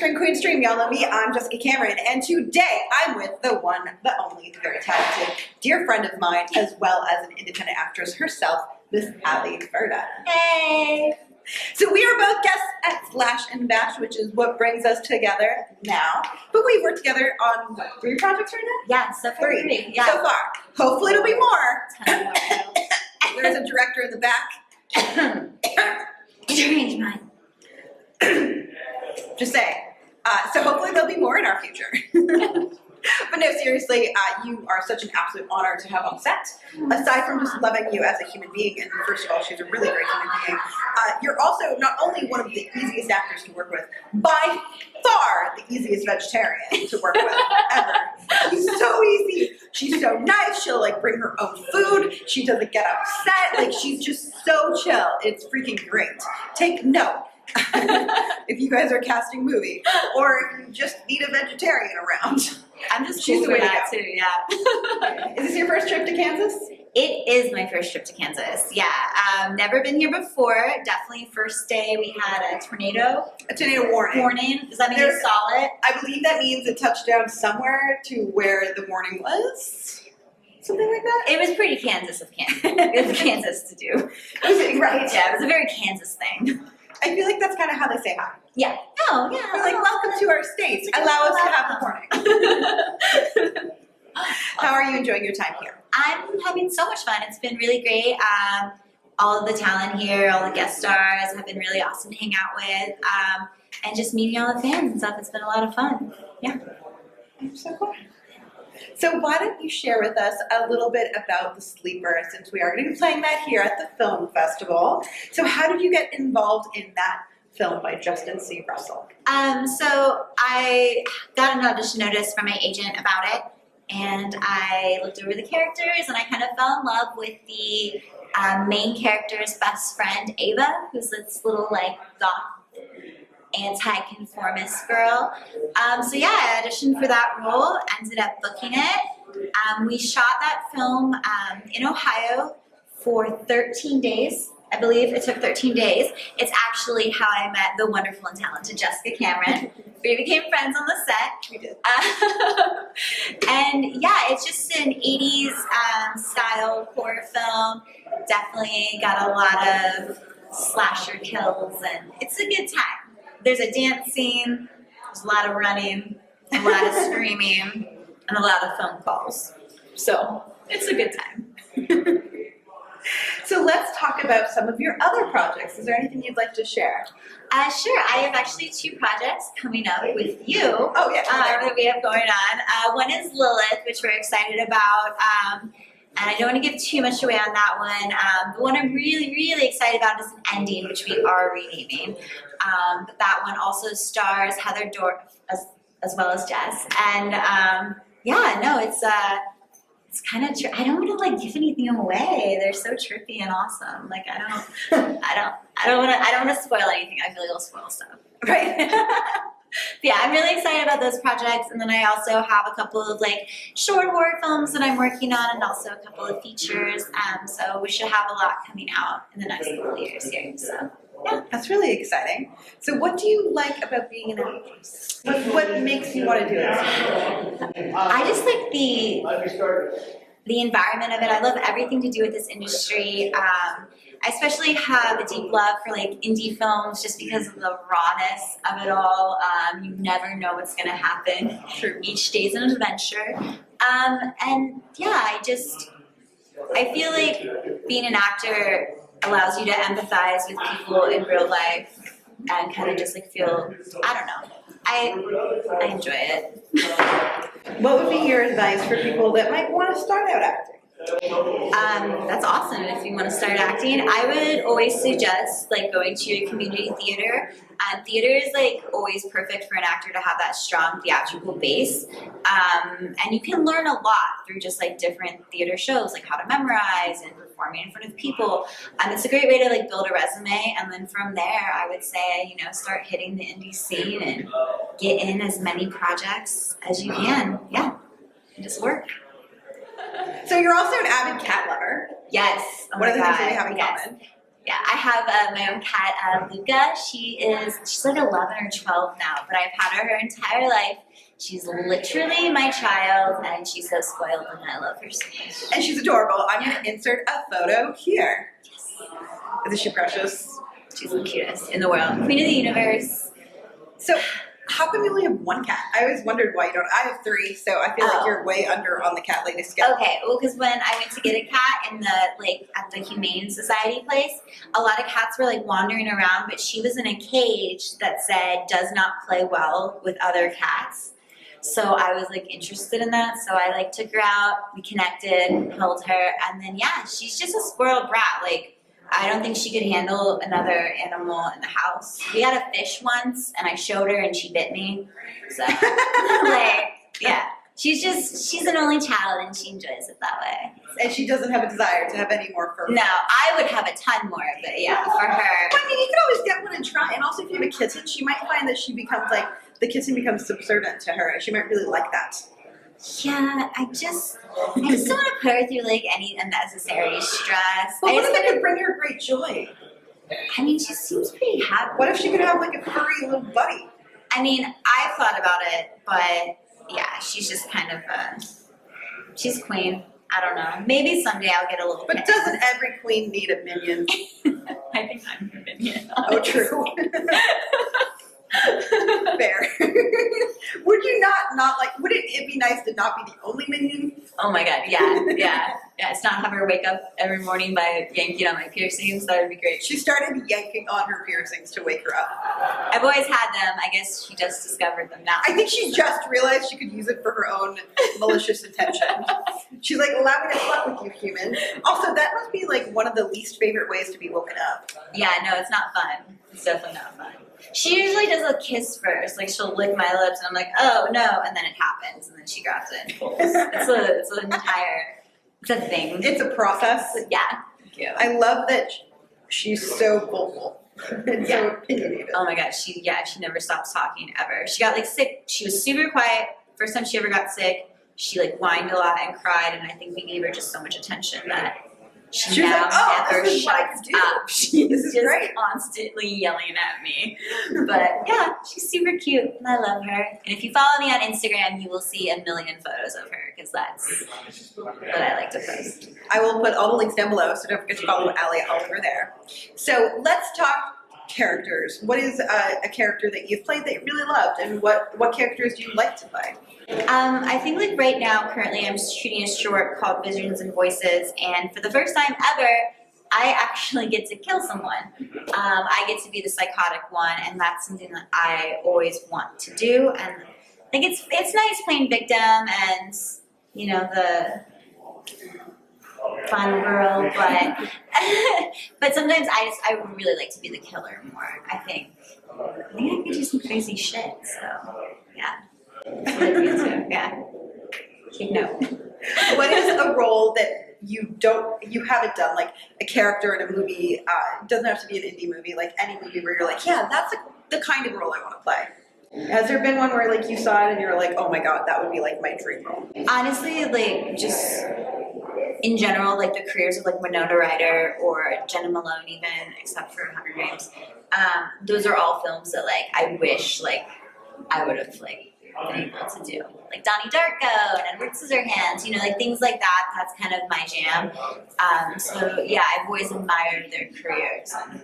Stream Queen Stream. Y'all know me. I'm Jessica Cameron, and today I'm with the one, the only, the very talented, dear friend of mine, as well as an independent actress herself, Miss Ali Ferda. Hey! So we are both guests at Slash and Bash, which is what brings us together now. But we've worked together on, what, 3 projects right now? Yeah, so far 3. Yeah. So far. Hopefully it'll be more. 10 more. There's a director in the back. Change mine. Just saying. So hopefully there'll be more in our future. But no, seriously, you are such an absolute honor to have on set. Aside from just loving you as a human being, and first of all, she's a really great human being, you're also not only one of the easiest actors to work with, by far the easiest vegetarian to work with ever. She's so easy. She's so nice. She'll like bring her own food. She doesn't get upset. Like she's just so chill. It's freaking great. Take note. If you guys are casting movie, or if you just need a vegetarian around. I'm just She's cool the way for to that go. too, yeah. Is this your first trip to Kansas? It is my first trip to Kansas, yeah. Never been here before. Definitely first day we had a tornado. A tornado warning. Does that mean you saw it? I believe that means it touched down somewhere to where the warning was. Something like that? It was pretty Kansas of Kansas. It was Kansas to do. Right. Yeah, it was a very Kansas thing. I feel like that's kind of how they say hi. Yeah. Oh, yeah. They're like, welcome to our state. Allow us to have the warning. How are you enjoying your time here? I'm having so much fun. It's been really great. All of the talent here, all the guest stars have been really awesome to hang out with. And just meeting all the fans and stuff. It's been a lot of fun. Yeah. I'm so cool. So why don't you share with us a little bit about The Sleeper, since we are going to be playing that here at the film festival. So how did you get involved in that film by Justin C. Russell? So I got an audition notice from my agent about it, and I looked over the characters, and I kind of fell in love with the main character's best friend, Ava, who's this little like goth anti-conformist girl. So yeah, I auditioned for that role, ended up booking it. We shot that film in Ohio for 13 days. I believe it took 13 days. It's actually how I met the wonderful and talented Jessica Cameron. We became friends on the set. We did. And yeah, it's just an 80s style horror film. Definitely got a lot of slasher kills, and it's a good time. There's a dance scene, there's a lot of running, a lot of screaming, and a lot of phone calls. So it's a good time. So let's talk about some of your other projects. Is there anything you'd like to share? Sure. I have actually 2 projects coming up with you. Oh, yeah. That we have going on. One is Lilith, which we're excited about. And I don't want to give too much away on that one. The one I'm really, really excited about is an ending, which we are renaming. But that one also stars Heather Dorff as well as Jess. And yeah, no, it's kind of. I don't want to like give anything away. They're so trippy and awesome. Like I don't want to spoil anything. I feel like I'll spoil stuff. Right. Yeah, I'm really excited about those projects, and then I also have a couple of like short horror films that I'm working on, and also a couple of features. So we should have a lot coming out in the next couple of years here. So yeah, That's really exciting. So what do you like about being an actress? What makes you want to do it? I just like the environment of it. I love everything to do with this industry. I especially have a deep love for like indie films just because of the rawness of it all. You never know what's going to happen. True. Each day's an adventure. And yeah, I feel like being an actor allows you to empathize with people in real life and kind of just like feel, I don't know. I enjoy it. What would be your advice for people that might want to start out acting? That's awesome. If you want to start acting, I would always suggest like going to a community theater. Theater is like always perfect for an actor to have that strong theatrical base, and you can learn a lot through just like different theater shows, like how to memorize and performing in front of people. It's a great way to like build a resume, and then from there, I would say start hitting the indie scene and get in as many projects as you can. Yeah, and just work. So you're also an avid cat lover. Yes. Oh What my are the things God. that we have in Yes. common? Yeah, I have my own cat, Luca. She's like 11 or 12 now, but I've had her entire life. She's literally my child, and she's so spoiled, and I love her so much. And she's adorable. I'm going to insert a photo here. Yes. Isn't she precious? She's the cutest in the world. Queen of the universe. So, how come you only have one cat? I always wondered why you don't. I have 3, so I feel like you're way under on the cat lady scale. Okay, well, because when I went to get a cat in at the Humane Society place, a lot of cats were like wandering around, but she was in a cage that said does not play well with other cats. So I was like interested in that. So I like took her out, we connected, held her, and then yeah, she's just a spoiled brat. Like, I don't think she could handle another animal in the house. We had a fish once, and I showed her, and she bit me. So, like, yeah. She's an only child, and she enjoys it that way. And she doesn't have a desire to have any more fur. No, I would have a ton more, but yeah, for her. I mean, you can always get one and try. And also, if you have a kitten, she might find that she becomes like, the kitten becomes subservient to her, and she might really like that. Yeah, I just don't want to put her through like any unnecessary stress. But what if it could bring her great joy? I mean, she seems pretty happy. What if she could have like a furry little buddy? I mean, I've thought about it, but yeah, she's just kind of she's queen. I don't know. Maybe someday I'll get a little. But doesn't every queen need a minion? I think I'm a minion. Oh, true. Fair. Would you not like? Would it be nice to not be the only minion? Oh my god, yeah. It's not have her wake up every morning by yanking on my piercings. That would be great. She started yanking on her piercings to wake her up. I've always had them. I guess she just discovered them now. I think she just realized she could use it for her own malicious intention. She's like, allow me to fuck with you, human. Also, that must be like one of the least favorite ways to be woken up. Yeah, no, it's not fun. It's definitely not fun. She usually does a kiss first. Like, she'll lick my lips, and I'm like, oh, no, and then it happens, and then she grabs it and pulls. It's a thing. It's a process. Yeah. Thank you. I love that she's so vocal and so opinionated. Oh my god, she never stops talking ever. She got like sick. She was super quiet. First time she ever got sick, she like whined a lot and cried, and I think we gave her just so much attention that she was now like, oh, never this is what I shuts can do. up. She's This is just great. constantly yelling at me. But yeah, she's super cute, and I love her. And if you follow me on Instagram, you will see a million photos of her, because that's what I like to post. I will put all the links down below, so don't forget to follow Ali all over there. So let's talk characters. What is a character that you've played that you really loved, and what characters do you like to play? I think like right now, currently I'm shooting a short called Visions and Voices, and for the first time ever, I actually get to kill someone. I get to be the psychotic one, and that's something that I always want to do. And I think it's nice playing victim and, you know, the fun girl, but sometimes I would really like to be the killer more. I think I can do some crazy shit. So yeah. Yeah. No. What is a role that you haven't done, like a character in a movie? It doesn't have to be an indie movie, like any movie where you're like, yeah, that's the kind of role I want to play. Has there been one where like you saw it and you're like, oh my god, that would be like my dream role? Honestly, like just in general, like the careers of like Winona Ryder or Jenna Malone, even except for Hunger Games, those are all films that like I wish like I would have like been able to do, like Donnie Darko and Edward Scissorhands, you know, like things like that. That's kind of my jam. So yeah, I've always admired their careers, and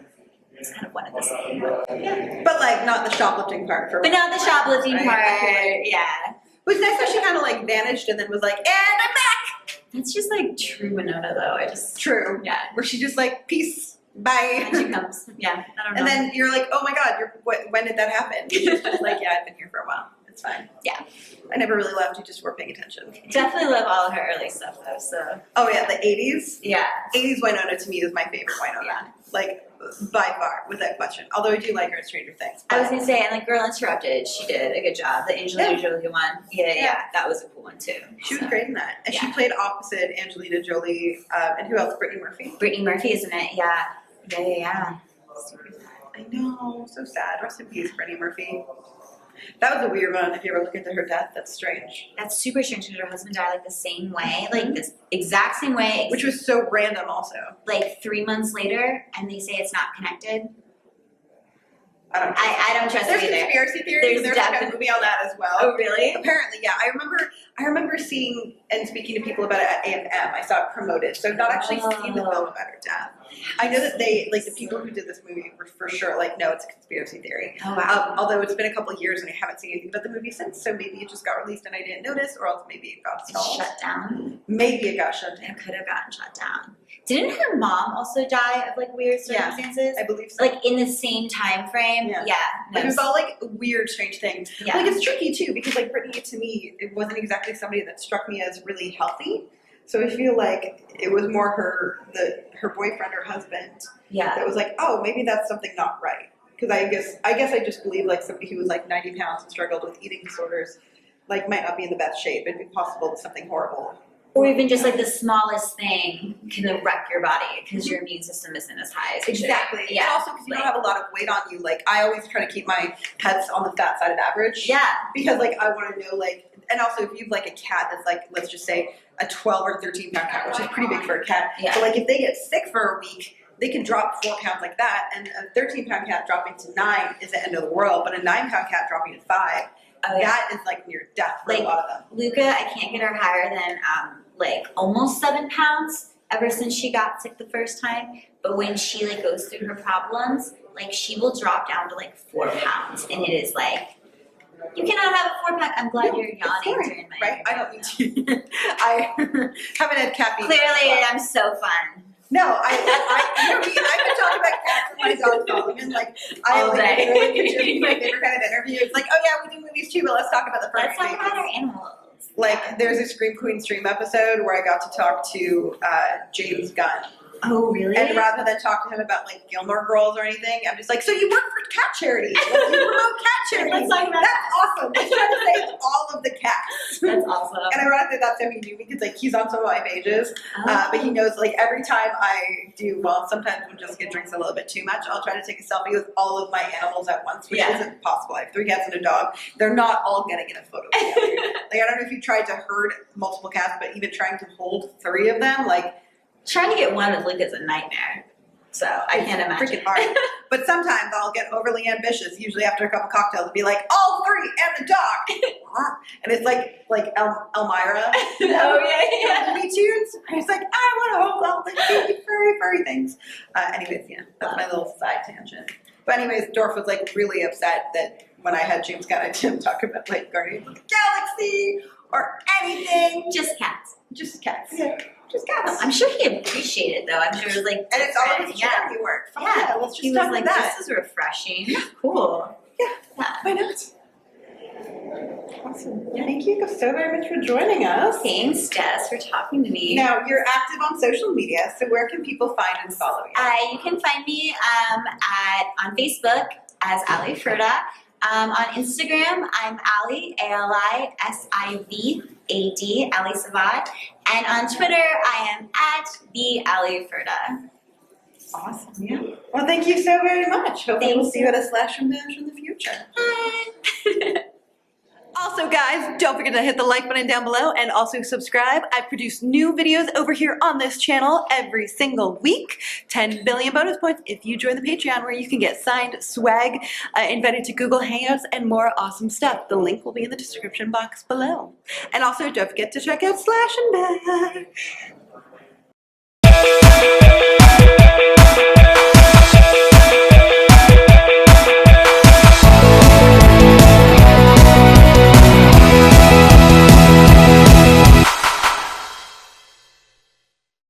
it's kind of one of the same. Yeah. But like not the shoplifting part for. But not the shoplifting right? part. Yeah. It was nice how she kind of like vanished and then was like, and I'm back. That's just like true Winona, though. True. Yeah. Where she just like, peace, bye. And she comes. Yeah. I don't know. And then you're like, oh my god, when did that happen? She's just like, yeah, I've been here for a while. It's fine. Yeah. I never really left. You just weren't paying attention. Definitely love all of her early stuff, though. So. Oh yeah, the 80s. Yeah. 80s Winona to me is my favorite Winona. Yeah. Like by far, without question. Although I do like her in Stranger Things. I was gonna say, and like Girl Interrupted, she did a good job. The Angelina Jolie one, yeah, that was a cool one too. She was great in that, and she played opposite Angelina Jolie. And who else? Brittany Murphy. Brittany Murphy, isn't it? Yeah. Super sad. I know, so sad. Rest in peace, Brittany Murphy. That was a weird one. If you ever look into her death, that's strange. That's super strange because her husband died like the same way, like this exact same way. Which was so random also. Like 3 months later, and they say it's not connected. I don't trust There's it either. conspiracy theories. There's like a movie on that as well. Oh, really? Apparently, yeah. I remember seeing and speaking to people about it at A&M. I saw it promoted, so I've not actually seen the film about her death. I know that they, like, the people who did this movie were for sure like, no, it's a conspiracy theory. Oh, wow. Although it's been a couple of years and I haven't seen anything about the movie since, so maybe it just got released and I didn't notice, or else maybe it got stalled. Shut down. Maybe it got shut down. It could have gotten shut down. Didn't her mom also die of like weird circumstances? I believe so. Like in the same time frame? Yeah. No. It was all like weird, strange things. Yeah. Like it's tricky too because like Brittany to me, it wasn't exactly somebody that struck me as really healthy. So I feel like it was more her boyfriend or husband that was like, oh, maybe that's something not right. Because I guess I just believe like somebody who was like 90 pounds and struggled with eating disorders, like might not be in the best shape. It'd be possible that something horrible. Or even just like the smallest thing can wreck your body because your immune system isn't as high as it should. Exactly. Yeah. And also because you don't have a lot of weight on you. Like I always try to keep my pets on the fat side of average. Yeah. Because like I want to know like, and also if you have like a cat that's like, let's just say a 12 or 13 pound cat, which is pretty big for a cat. Yeah. So like if they get sick for a week, they can drop 4 pounds like that. And a 13 pound cat dropping to 9 is the end of the world. But a 9 pound cat dropping to 5, that is like near death for like, a lot of them. Luca, I can't get her higher than like almost 7 pounds ever since she got sick the first time. But when she like goes through her problems, like she will drop down to like 4 pounds, and it is like, you cannot have a 4-pack. I'm glad you're yawning during my right? I don't need to. I haven't had caffeine. Clearly, I'm so fun. No, I could talk about cats and my dog Solomon. Like, All like, day. literally my favorite kind of interview. It's like, oh yeah, we do movies too, but let's talk about the Let's first talk about our animals. Like, there's a Scream Queen Stream episode where I got to talk to James Gunn. Oh, really? And rather than talk to him about like Gilmore Girls or anything, I'm just like, so you work for cat charity? Like, you promote cat charity? Let's talk about That's awesome. Let's try to save all of the cats. That's awesome. And ironically, that's how he knew me because like he's on some of my pages, but he knows like every time I do, well, sometimes we'll just get drinks a little bit too much. I'll try to take a selfie with all of my animals at once, which isn't possible. I have 3 cats and a dog. They're not all gonna get a photo together. Like I don't know if you tried to herd multiple cats, but even trying to hold 3 of them, like. Trying to get one with Luke is a nightmare. So I can't imagine. Freaking hard. But sometimes I'll get overly ambitious, usually after a couple cocktails, and be like, all 3 and the dog. And it's like Elmira. Oh, yeah. Looney Tunes. And it's like, I want to hold all the furry things. Anyways, yeah, that's my little side tangent. But anyways, Dorf was like really upset that when I had James Gunn, I didn't talk about like Guardians of the Galaxy or anything. Just cats. Just cats. Yeah. Just cats. I'm sure he appreciated it though. I'm sure it was like, and it's all of his charity work. Yeah. Let's just he talk was like, about that. this is refreshing. Cool. Yeah. Why not? Awesome. Thank you so very much for joining us. Thanks, Jess, for talking to me. Now, you're active on social media, so where can people find and follow you? You can find me on Facebook as Ali Ferda. On Instagram, I'm Ali, ALISIVAD, Ali Savad. And on Twitter, I am at the Ali Ferda. Awesome. Yeah. Well, thank you so very much. Hopefully we'll see you at a Slash and Bash in the future. Bye. Also, guys, don't forget to hit the like button down below and also subscribe. I produce new videos over here on this channel every single week. 10 billion bonus points if you join the Patreon, where you can get signed swag, invited to Google Hangouts, and more awesome stuff. The link will be in the description box below. And also, don't forget to check out Slash and Bash.